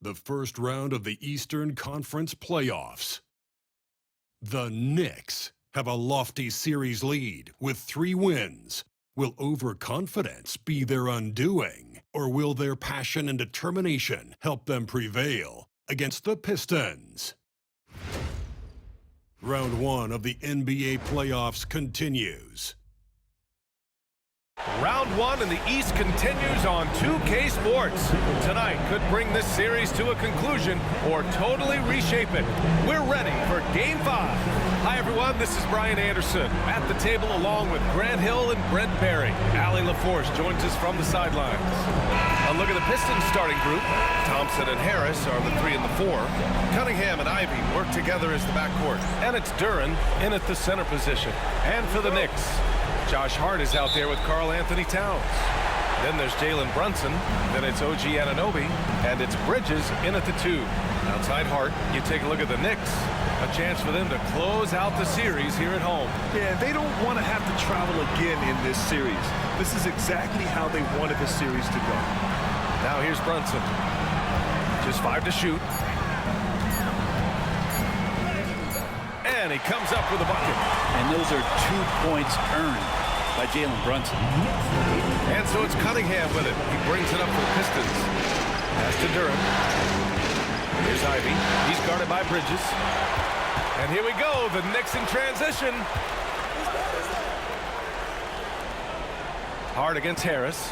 the first round of the Eastern Conference playoffs. The Knicks have a lofty series lead with 3 wins. Will overconfidence be their undoing, or will their passion and determination help them prevail against the Pistons? Round 1 of the NBA playoffs continues. Round 1 in the East continues on 2K Sports. Tonight could bring this series to a conclusion or totally reshape it. We're ready for Game 5. Hi everyone, this is Brian Anderson at the table along with Grant Hill and Brent Barry. Allie LaForce joins us from the sidelines. A look at the Pistons starting group. Thompson and Harris are the 3 and the 4. Cunningham and Ivy work together as the backcourt. And it's Duren in at the center position. And for the Knicks, Josh Hart is out there with Karl Anthony Towns. Then there's Jalen Brunson. Then it's OG Anunoby. And it's Bridges in at the 2. Outside Hart, you take a look at the Knicks. A chance for them to close out the series here at home. Yeah, they don't want to have to travel again in this series. This is exactly how they wanted the series to go. Now here's Brunson. Just 5 to shoot. And he comes up with a bucket. And those are 2 points earned by Jalen Brunson. And so it's Cunningham with it. He brings it up for the Pistons. Pass to Duren. Here's Ivy. He's guarded by Bridges. And here we go. The Knicks in transition. Hart against Harris.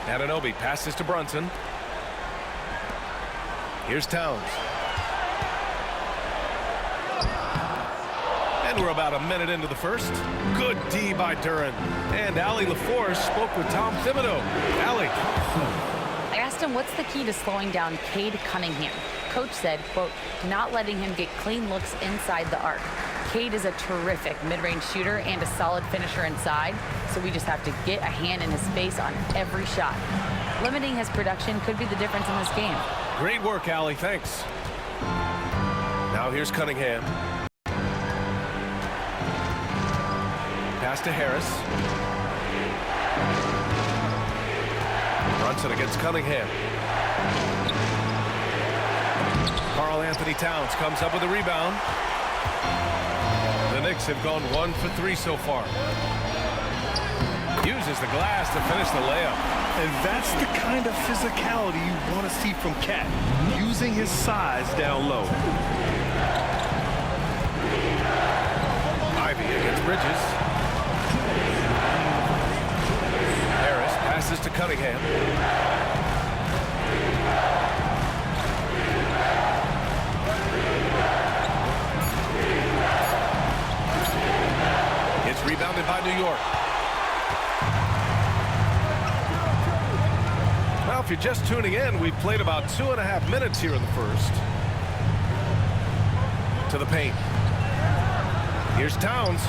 Anunoby passes to Brunson. Here's Towns. And we're about a minute into the first. Good D by Duren. And Allie LaForce spoke with Tom Thibodeau. Allie. I asked him what's the key to slowing down Cade Cunningham. Coach said, quote, not letting him get clean looks inside the arc. Cade is a terrific mid-range shooter and a solid finisher inside, so we just have to get a hand in his face on every shot. Limiting his production could be the difference in this game. Great work, Allie. Thanks. Now here's Cunningham. Pass to Harris. Brunson against Cunningham. Karl Anthony Towns comes up with a rebound. The Knicks have gone 1 for 3 so far. Uses the glass to finish the layup. And that's the kind of physicality you want to see from Cat, using his size down low. Ivy against Bridges. Harris passes to Cunningham. It's rebounded by New York. Well, if you're just tuning in, we've played about 2.5 minutes here in the first. To the paint. Here's Towns.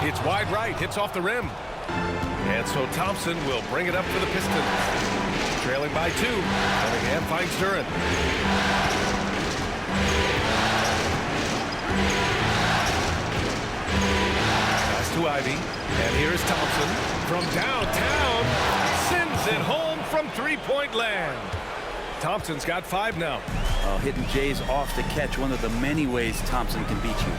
It's wide right, hits off the rim. And so Thompson will bring it up for the Pistons. Trailing by 2. Cunningham finds Duren. Pass to Ivy. And here's Thompson from downtown. Sends it home from 3-point land. Thompson's got 5 now. Hitting Jays off the catch, one of the many ways Thompson can beat you.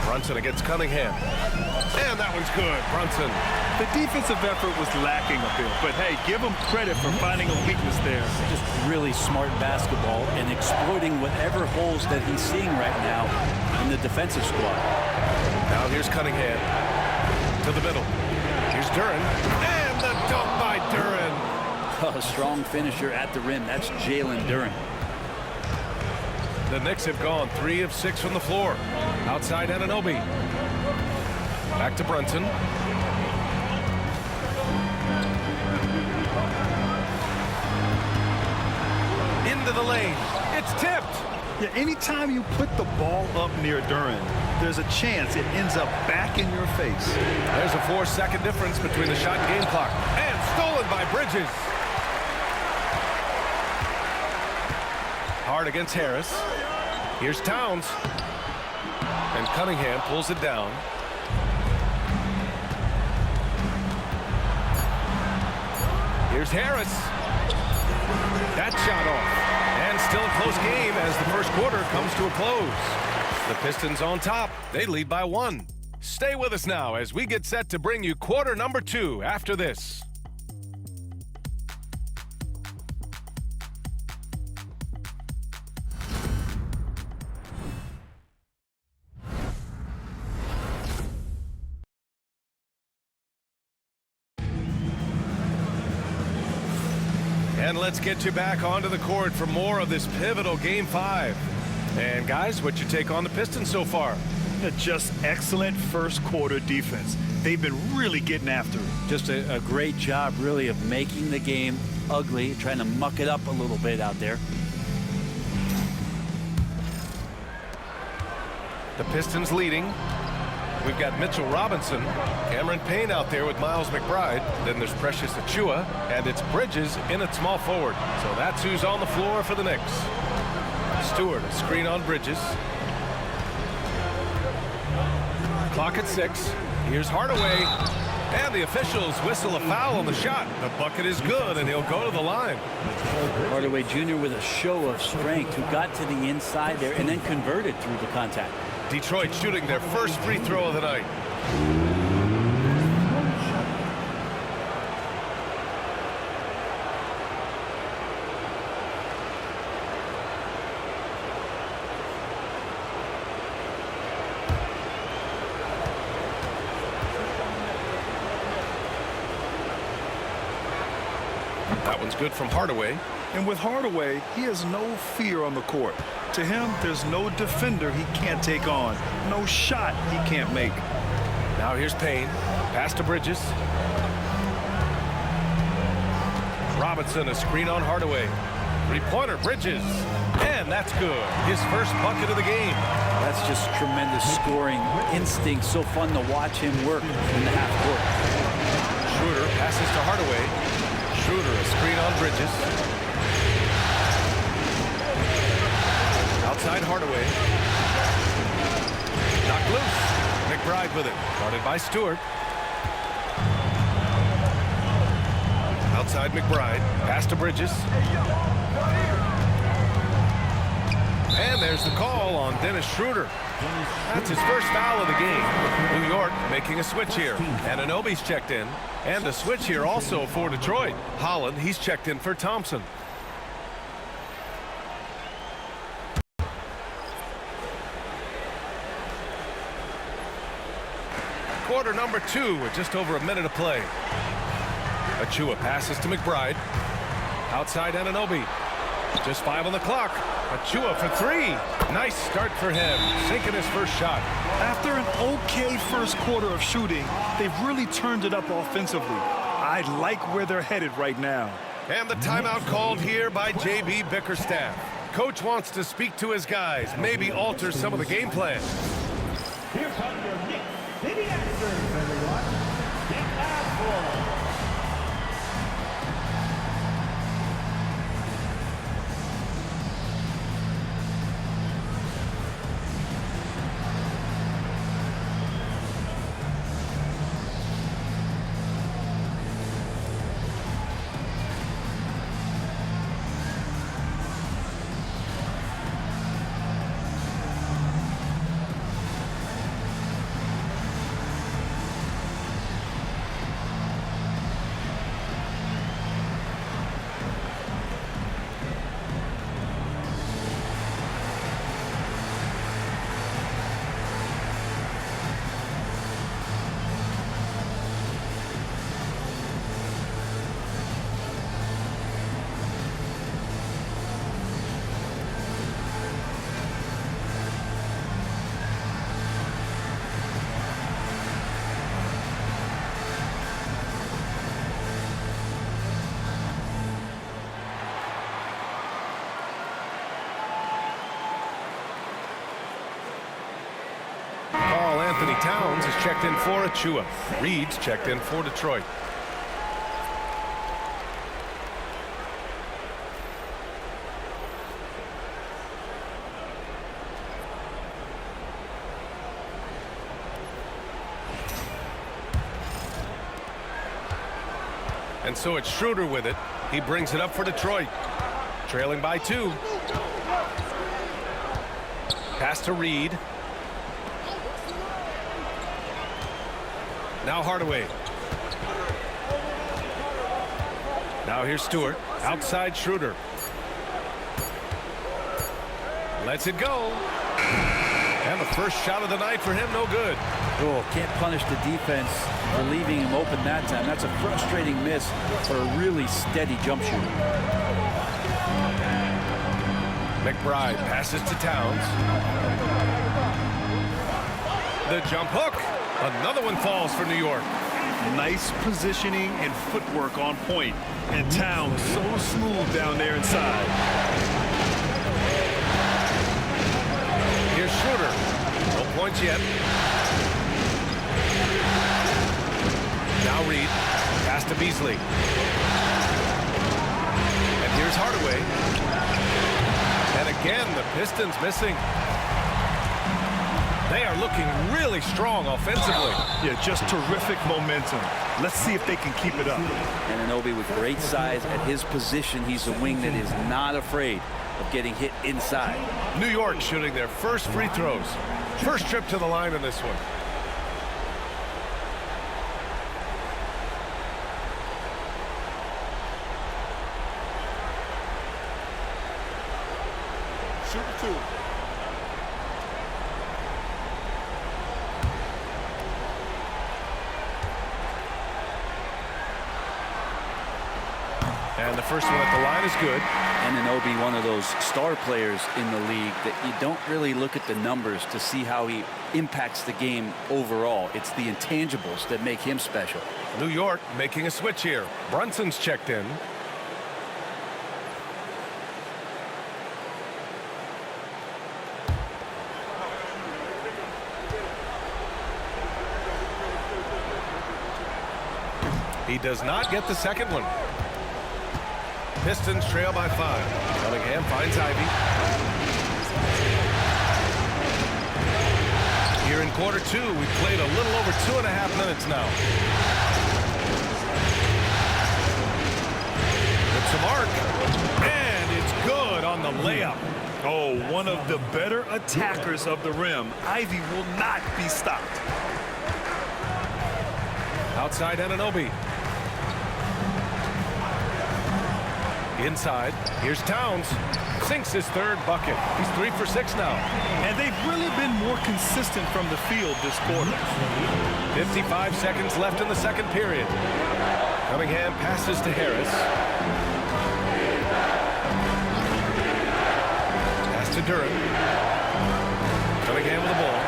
Brunson against Cunningham. And that one's good. Brunson. The defensive effort was lacking a bit, but hey, give him credit for finding a weakness there. Just really smart basketball and exploiting whatever holes that he's seeing right now in the defensive squad. Now here's Cunningham. To the middle. Here's Duren. And the dunk by Duren. A strong finisher at the rim. That's Jalen Duren. The Knicks have gone 3 of 6 from the floor. Outside Anunoby. Back to Brunson. Into the lane. It's tipped. Yeah, anytime you put the ball up near Duren, there's a chance it ends up back in your face. There's a 4-second difference between the shot and game clock. And stolen by Bridges. Hart against Harris. Here's Towns. And Cunningham pulls it down. Here's Harris. That shot off. And still a close game as the first quarter comes to a close. The Pistons on top. They lead by 1. Stay with us now as we get set to bring you quarter number 2 after this. And let's get you back onto the court for more of this pivotal Game 5. And guys, what's your take on the Pistons so far? Just excellent first quarter defense. They've been really getting after it. Just a great job, really, of making the game ugly, trying to muck it up a little bit out there. The Pistons leading. We've got Mitchell Robinson, Cameron Payne out there with Miles McBride. Then there's Precious Achiuwa, and it's Bridges in at small forward. So that's who's on the floor for the Knicks. Stewart, a screen on Bridges. Clock at 6. Here's Hardaway. And the officials whistle a foul on the shot. The bucket is good, and he'll go to the line. Hardaway Jr. with a show of strength, who got to the inside there and then converted through the contact. Detroit shooting their first free throw of the night. That one's good from Hardaway. And with Hardaway, he has no fear on the court. To him, there's no defender he can't take on, no shot he can't make. Now here's Payne. Pass to Bridges. Robinson, a screen on Hardaway. Three-pointer, Bridges. And that's good. His first bucket of the game. That's just tremendous scoring instinct. So fun to watch him work in the half court. Schroeder passes to Hardaway. Schroeder, a screen on Bridges. Outside Hardaway. Knocked loose. McBride with it. Guarded by Stewart. Outside McBride. Pass to Bridges. And there's the call on Dennis Schroeder. That's his first foul of the game. New York making a switch here. Anunoby's checked in. And a switch here also for Detroit. Holland, he's checked in for Thompson. Quarter number 2 with just over a minute of play. Achiuwa passes to McBride. Outside Anunoby. Just 5 on the clock. Achiuwa for 3. Nice start for him. Sinking his first shot. After an okay first quarter of shooting, they've really turned it up offensively. I like where they're headed right now. And the timeout called here by J.B. Bickerstaff. Coach wants to speak to his guys, maybe alter some of the game plan. Here come your Knicks City Actors, everyone. Get that ball. Anthony Towns is checked in for Achiuwa. Reed's checked in for Detroit. And so it's Schroeder with it. He brings it up for Detroit. Trailing by 2. Pass to Reed. Now Hardaway. Now here's Stewart. Outside Schroeder. Lets it go. And the first shot of the night for him, no good. Oh, can't punish the defense for leaving him open that time. That's a frustrating miss for a really steady jump shooter. McBride passes to Towns. The jump hook. Another one falls for New York. Nice positioning and footwork on point. And Towns so smooth down there inside. Here's Schroeder. No points yet. Now Reed. Pass to Beasley. And here's Hardaway. And again, the Pistons missing. They are looking really strong offensively. Yeah, just terrific momentum. Let's see if they can keep it up. Anunoby with great size at his position. He's a wing that is not afraid of getting hit inside. New York shooting their first free throws. First trip to the line in this one. Shoot 2. And the first one at the line is good. Anunoby, one of those star players in the league that you don't really look at the numbers to see how he impacts the game overall. It's the intangibles that make him special. New York making a switch here. Brunson's checked in. He does not get the second one. Pistons trail by 5. Cunningham finds Ivy. Here in quarter 2, we've played a little over 2.5 minutes now. It's a mark. And it's good on the layup. Oh, one of the better attackers of the rim. Ivy will not be stopped. Outside Anunoby. Inside, here's Towns. Sinks his third bucket. He's 3 for 6 now. And they've really been more consistent from the field this quarter. 55 seconds left in the second period. Cunningham passes to Harris. Pass to Duran. Cunningham with the ball.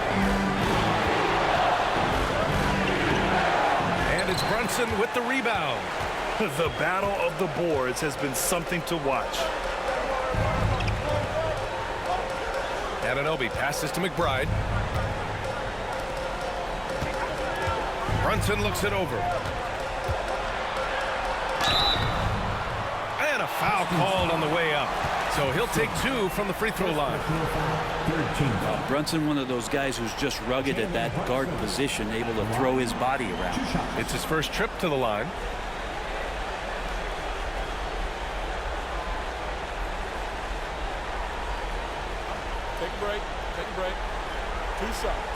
And it's Brunson with the rebound. The battle of the boards has been something to watch. Anunoby passes to McBride. Brunson looks it over. And a foul called on the way up. So he'll take 2 from the free throw line. Brunson, one of those guys who's just rugged at that guard position, able to throw his body around. It's his first trip to the line. Take a break. Take a break. 2 shots.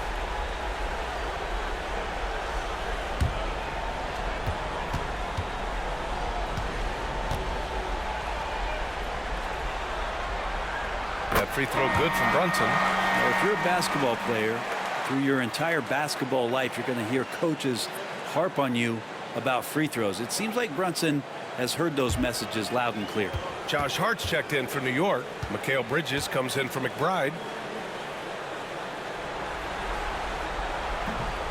That free throw good from Brunson. Now, if you're a basketball player, through your entire basketball life, you're going to hear coaches harp on you about free throws. It seems like Brunson has heard those messages loud and clear. Josh Hart's checked in for New York. Mikal Bridges comes in for McBride.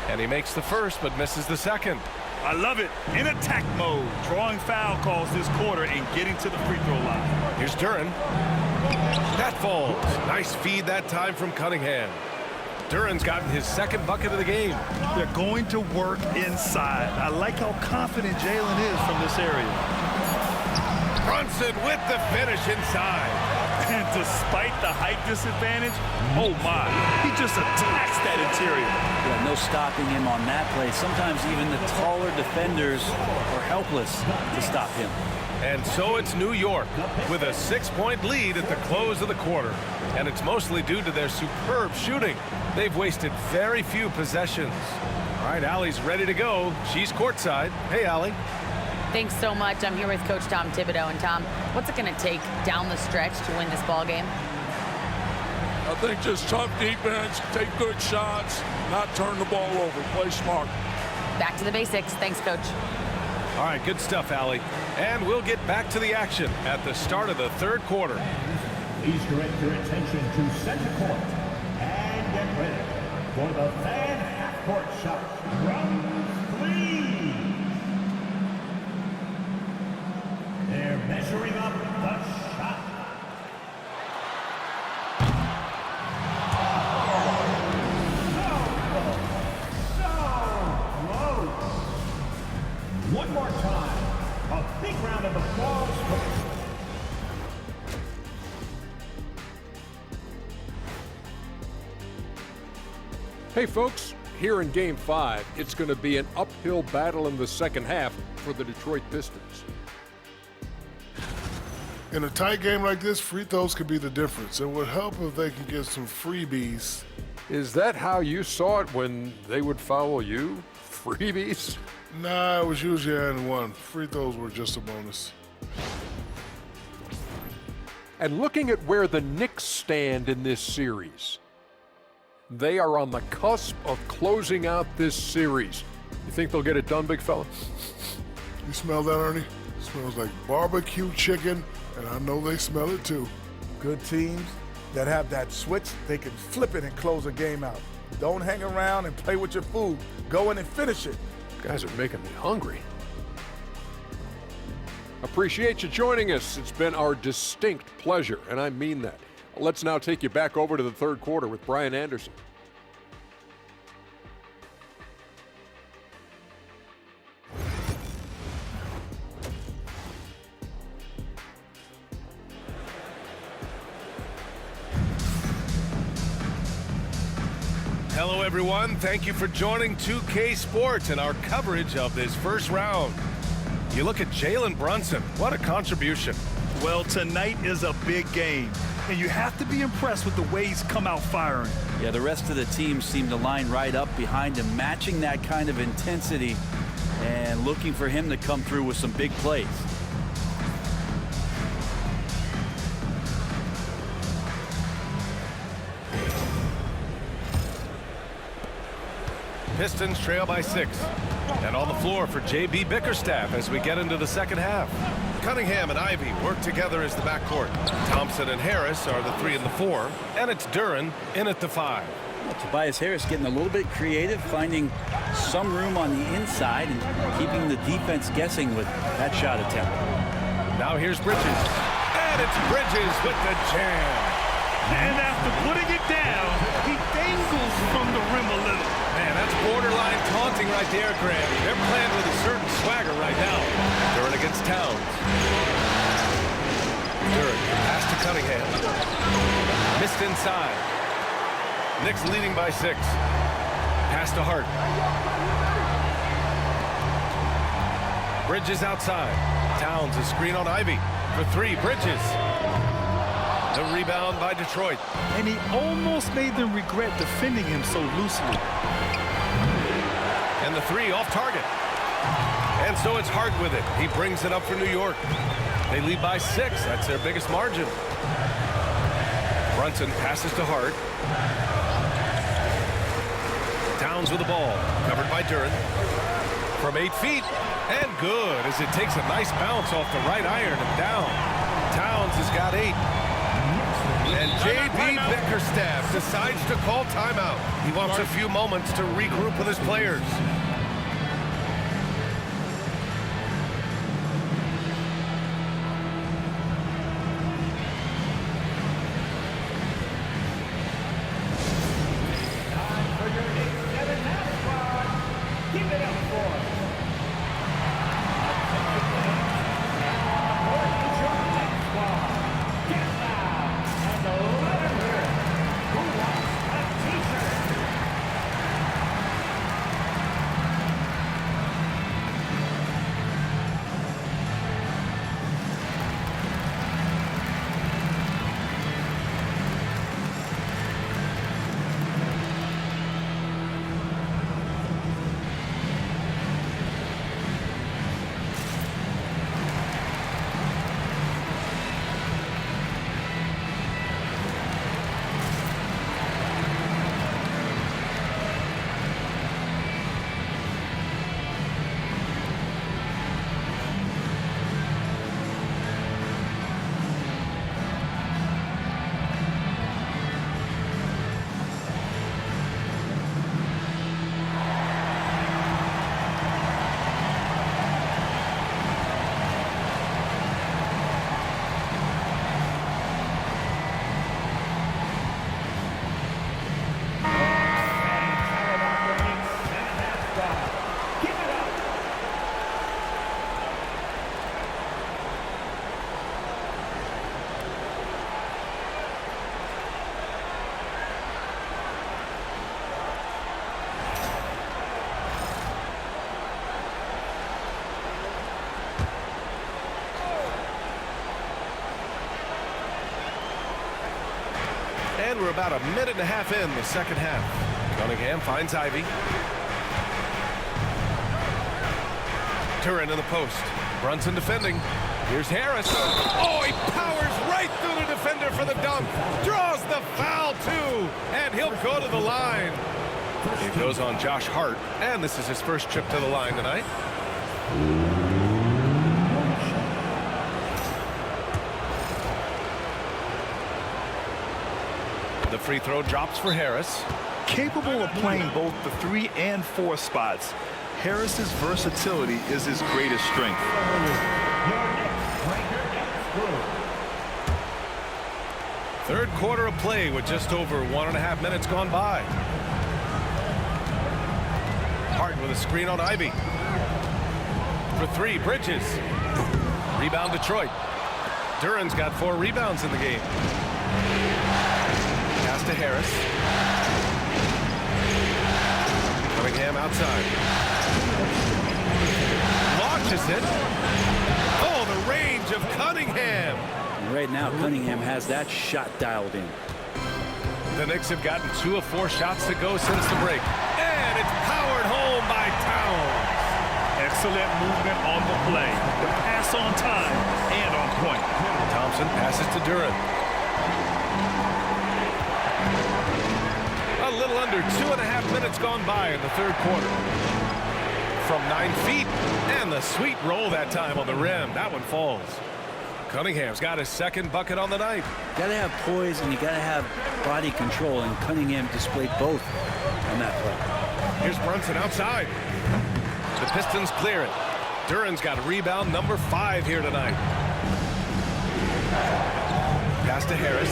And he makes the first but misses the second. I love it. In attack mode, drawing foul calls this quarter and getting to the free throw line. Here's Duran. That falls. Nice feed that time from Cunningham. Duran's gotten his second bucket of the game. They're going to work inside. I like how confident Jalen is from this area. Brunson with the finish inside. And despite the height disadvantage, oh my, he just attacks that interior. Yeah, no stopping him on that play. Sometimes even the taller defenders are helpless to stop him. And so it's New York with a 6-point lead at the close of the quarter. And it's mostly due to their superb shooting. They've wasted very few possessions. All right, Allie's ready to go. She's courtside. Hey, Allie. Thanks so much. I'm here with Coach Tom Thibodeau. And Tom, what's it going to take down the stretch to win this ball game? I think just tough defense, take good shots, not turn the ball over, play smart. Back to the basics. Thanks, Coach. All right, good stuff, Allie. And we'll get back to the action at the start of the third quarter. Please direct your attention to center court and get ready for the fan half-court shot. Round 3. They're measuring up the shot. One more time, a big round of applause for... Hey folks, here in Game 5, it's going to be an uphill battle in the second half for the Detroit Pistons. In a tight game like this, free throws could be the difference. It would help if they can get some freebies. Is that how you saw it when they would foul you? Freebies? Nah, it was usually and one. Free throws were just a bonus. And looking at where the Knicks stand in this series, they are on the cusp of closing out this series. You think they'll get it done, big fella? You smell that, Ernie? It smells like barbecue chicken, and I know they smell it too. Good teams that have that switch, they can flip it and close a game out. Don't hang around and play with your food. Go in and finish it. You guys are making me hungry. Appreciate you joining us. It's been our distinct pleasure, and I mean that. Let's now take you back over to the third quarter with Brian Anderson. Hello, everyone. Thank you for joining 2K Sports and our coverage of this first round. You look at Jalen Brunson. What a contribution. Well, tonight is a big game, and you have to be impressed with the way he's come out firing. Yeah, the rest of the team seem to line right up behind him, matching that kind of intensity and looking for him to come through with some big plays. Pistons trail by 6. And on the floor for J.B. Bickerstaff as we get into the second half. Cunningham and Ivy work together as the backcourt. Thompson and Harris are the 3 and the 4. And it's Duren in at the 5. Tobias Harris getting a little bit creative, finding some room on the inside and keeping the defense guessing with that shot attempt. Now here's Bridges. And it's Bridges with the jam. And after putting it down, he dangles from the rim a little. Man, that's borderline taunting right there, Graham. They're playing with a certain swagger right now. Duren against Towns. Duren, pass to Cunningham. Missed inside. Knicks leading by 6. Pass to Hart. Bridges outside. Towns a screen on Ivy. For 3, Bridges. The rebound by Detroit. And he almost made them regret defending him so loosely. And the 3 off target. And so it's Hart with it. He brings it up for New York. They lead by 6. That's their biggest margin. Brunson passes to Hart. Towns with the ball. Covered by Duren. From 8 feet. And good as it takes a nice bounce off the right iron and down. Towns has got 8. And J.B. Bickerstaff decides to call timeout. He wants a few moments to regroup with his players. And we're about a minute and a half in the second half. Cunningham finds Ivy. Duren in the post. Brunson defending. Here's Harris. Oh, he powers right through the defender for the dunk. Draws the foul, too. And he'll go to the line. It goes on Josh Hart. And this is his first trip to the line tonight. The free throw drops for Harris. Capable of playing both the 3 and 4 spots, Harris's versatility is his greatest strength. Third quarter of play with just over 1.5 minutes gone by. Hart with a screen on Ivy. For 3, Bridges. Rebound Detroit. Duren's got 4 rebounds in the game. Pass to Harris. Cunningham outside. Launches it. Oh, the range of Cunningham. And right now, Cunningham has that shot dialed in. The Knicks have gotten 2 of 4 shots to go since the break. And it's powered home by Towns. Excellent movement on the play. The pass on time and on point. Thompson passes to Duren. A little under 2.5 minutes gone by in the third quarter. From 9 feet, and the sweet roll that time on the rim. That one falls. Cunningham's got his second bucket on the night. You got to have poise and you got to have body control, and Cunningham displayed both on that play. Here's Brunson outside. The Pistons clear it. Duren's got rebound number 5 here tonight. Pass to Harris.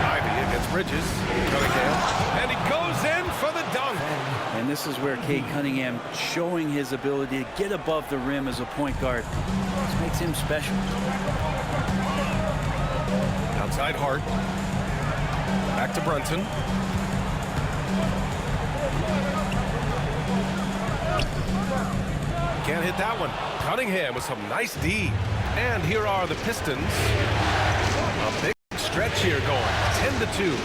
Ivy against Bridges. Cunningham. And he goes in for the dunk. And this is where Cade Cunningham showing his ability to get above the rim as a point guard. This makes him special. Outside Hart. Back to Brunson. Can't hit that one. Cunningham with some nice D. And here are the Pistons. A big stretch here going. 10-2.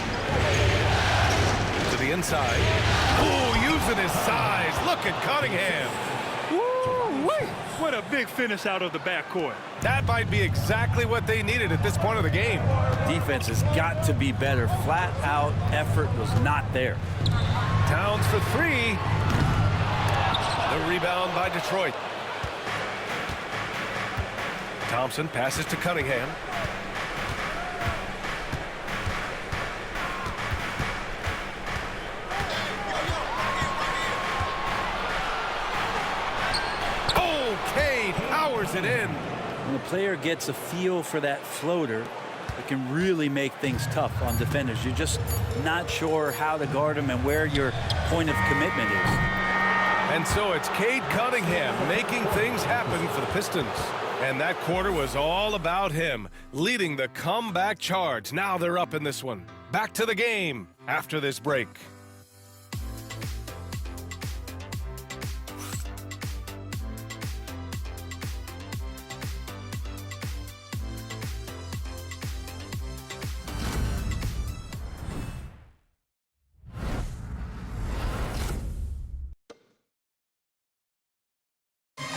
To the inside. Oh, using his size. Look at Cunningham. Woo-wee. What a big finish out of the backcourt. That might be exactly what they needed at this point of the game. Defense has got to be better. Flat out effort was not there. Towns for 3. The rebound by Detroit. Thompson passes to Cunningham. Okay, powers it in. When a player gets a feel for that floater, it can really make things tough on defenders. You're just not sure how to guard them and where your point of commitment is. And so it's Cade Cunningham making things happen for the Pistons. And that quarter was all about him, leading the comeback charge. Now they're up in this one. Back to the game after this break.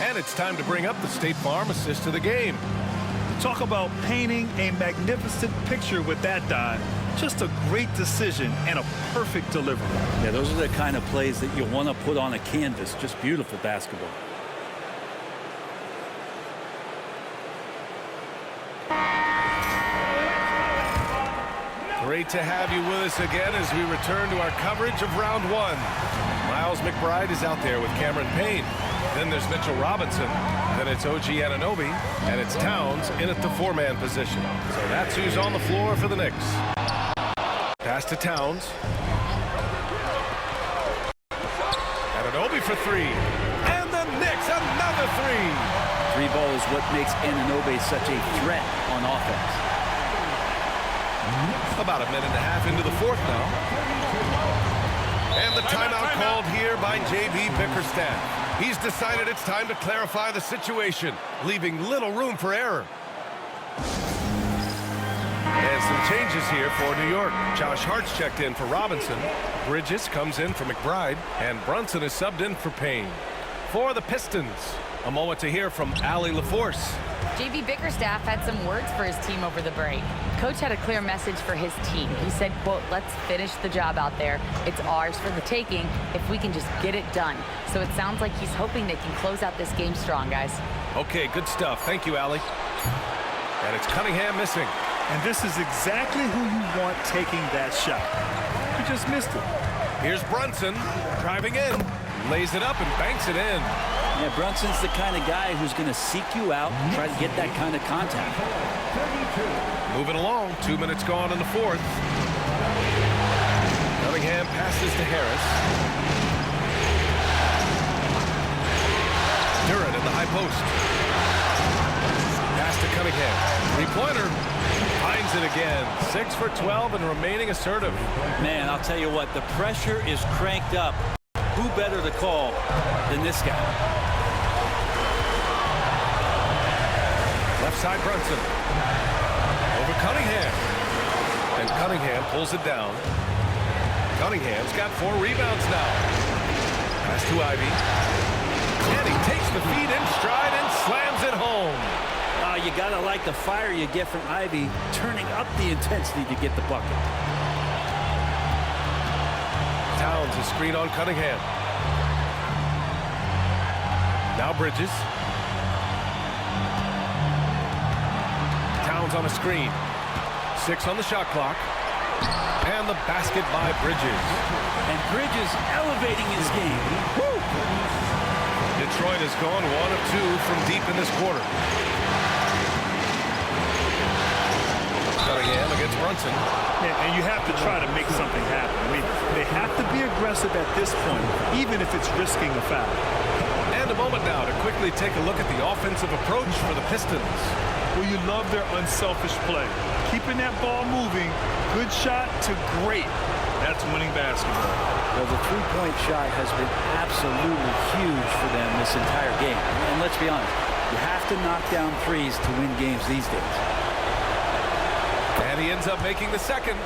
And it's time to bring up the State Farm assist to the game. Talk about painting a magnificent picture with that dive. Just a great decision and a perfect delivery. Yeah, those are the kind of plays that you want to put on a canvas. Just beautiful basketball. Great to have you with us again as we return to our coverage of round 1. Miles McBride is out there with Cameron Payne. Then there's Mitchell Robinson. Then it's OG Anunoby. And it's Towns in at the 4-man position. So that's who's on the floor for the Knicks. Pass to Towns. Anunoby for 3. And the Knicks another 3. 3 ball is what makes Anunoby such a threat on offense. About a minute and a half into the fourth now. And the timeout called here by J.B. Bickerstaff. He's decided it's time to clarify the situation, leaving little room for error. Some changes here for New York. Josh Hart's checked in for Robinson. Bridges comes in for McBride. And Brunson is subbed in for Payne. For the Pistons, a moment to hear from Allie LaForce. JV Bickerstaff had some words for his team over the break. Coach had a clear message for his team. He said, quote, let's finish the job out there. It's ours for the taking if we can just get it done. So it sounds like he's hoping they can close out this game strong, guys. Okay, good stuff. Thank you, Allie. And it's Cunningham missing. And this is exactly who you want taking that shot. You just missed it. Here's Brunson driving in, lays it up and banks it in. Yeah, Brunson's the kind of guy who's going to seek you out and try to get that kind of contact. Moving along, 2 minutes gone in the fourth. Cunningham passes to Harris. Durant in the high post. Pass to Cunningham. Three-pointer. Finds it again. 6 for 12 and remaining assertive. Man, I'll tell you what, the pressure is cranked up. Who better to call than this guy? Left side Brunson. Over Cunningham. And Cunningham pulls it down. Cunningham's got 4 rebounds now. Pass to Ivy. And he takes the feed in stride and slams it home. You gotta like the fire you get from Ivy, turning up the intensity to get the bucket. Towns a screen on Cunningham. Now Bridges. Towns on a screen. 6 on the shot clock. And the basket by Bridges. And Bridges elevating his game. Woo! Detroit has gone 1 of 2 from deep in this quarter. Cunningham against Brunson. And you have to try to make something happen. I mean, they have to be aggressive at this point, even if it's risking a foul. And a moment now to quickly take a look at the offensive approach for the Pistons. Well, you love their unselfish play. Keeping that ball moving, good shot to great. That's winning basketball. Well, the three-point shot has been absolutely huge for them this entire game. And let's be honest, you have to knock down threes to win games these days. And he ends up making the second,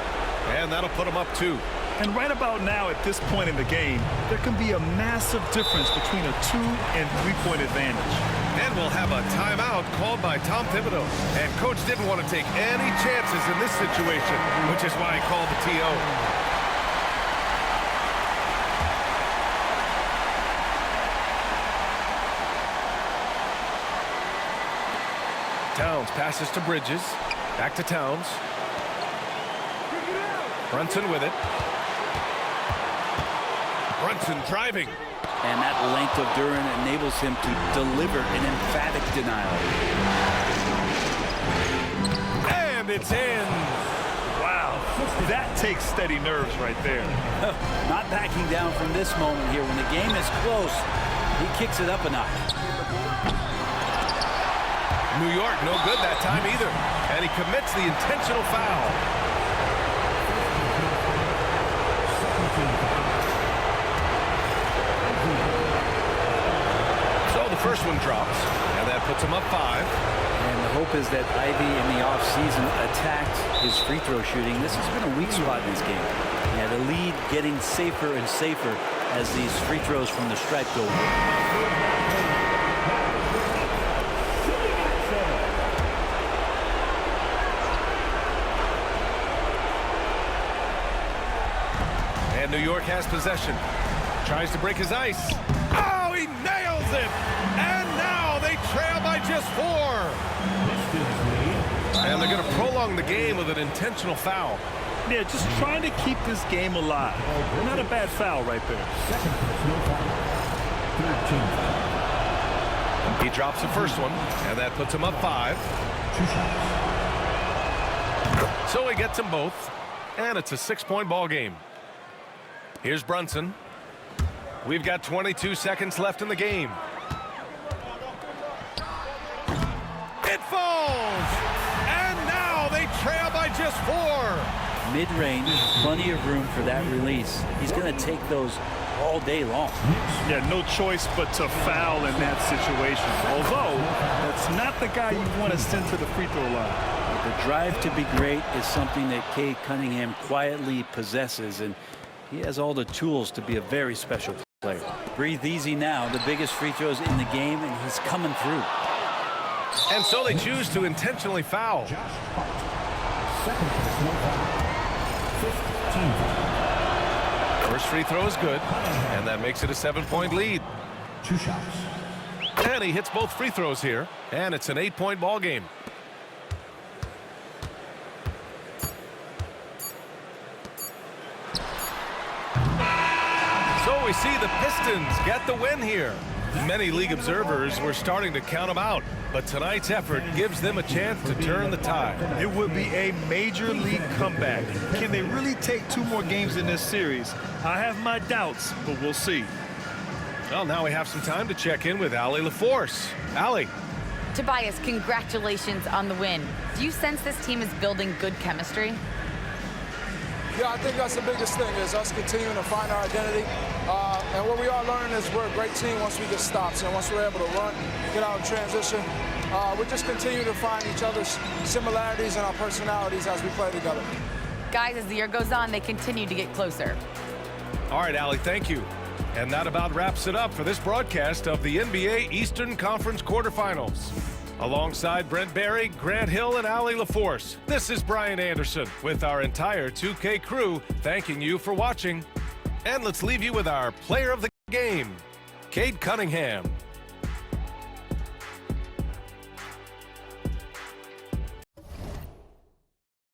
and that'll put him up 2. And right about now, at this point in the game, there can be a massive difference between a 2- and 3-point advantage. And we'll have a timeout called by Tom Thibodeau. And Coach didn't want to take any chances in this situation, which is why he called the TO. Towns passes to Bridges. Back to Towns. Brunson with it. Brunson driving. And that length of Durant enables him to deliver an emphatic denial. And it's in. Wow, that takes steady nerves right there. Not backing down from this moment here. When the game is close, he kicks it up a notch. New York no good that time either. And he commits the intentional foul. So the first one drops, and that puts him up 5. And the hope is that Ivy in the offseason attacked his free throw shooting. This has been a weak spot in this game. Yeah, the lead getting safer and safer as these free throws from the stripe go. And New York has possession. Tries to break his ice. Oh, he nails it! And now they trail by just 4. And they're going to prolong the game with an intentional foul. Yeah, just trying to keep this game alive. Not a bad foul right there. He drops the first one, and that puts him up 5. So he gets them both, and it's a 6-point ball game. Here's Brunson. We've got 22 seconds left in the game. It falls! And now they trail by just 4. Mid-range, plenty of room for that release. He's going to take those all day long. Yeah, no choice but to foul in that situation. Although, that's not the guy you want to send to the free throw line. The drive to be great is something that Cade Cunningham quietly possesses, and he has all the tools to be a very special player. Breathe easy now. The biggest free throws in the game, and he's coming through. And so they choose to intentionally foul. First free throw is good, and that makes it a 7-point lead. 2 shots. And he hits both free throws here, and it's an 8-point ball game. So we see the Pistons get the win here. Many league observers were starting to count them out, but tonight's effort gives them a chance to turn the tide. It would be a major league comeback. Can they really take 2 more games in this series? I have my doubts, but we'll see. Well, now we have some time to check in with Allie LaForce. Allie. Tobias, congratulations on the win. Do you sense this team is building good chemistry? Yeah, I think that's the biggest thing, is us continuing to find our identity. And what we are learning is we're a great team once we get stops, and once we're able to run, get out in transition. We just continue to find each other's similarities and our personalities as we play together. Guys, as the year goes on, they continue to get closer. All right, Allie, thank you. And that about wraps it up for this broadcast of the NBA Eastern Conference quarterfinals. Alongside Brent Barry, Grant Hill, and Allie LaForce, this is Brian Anderson with our entire 2K crew thanking you for watching. And let's leave you with our player of the game, Cade Cunningham.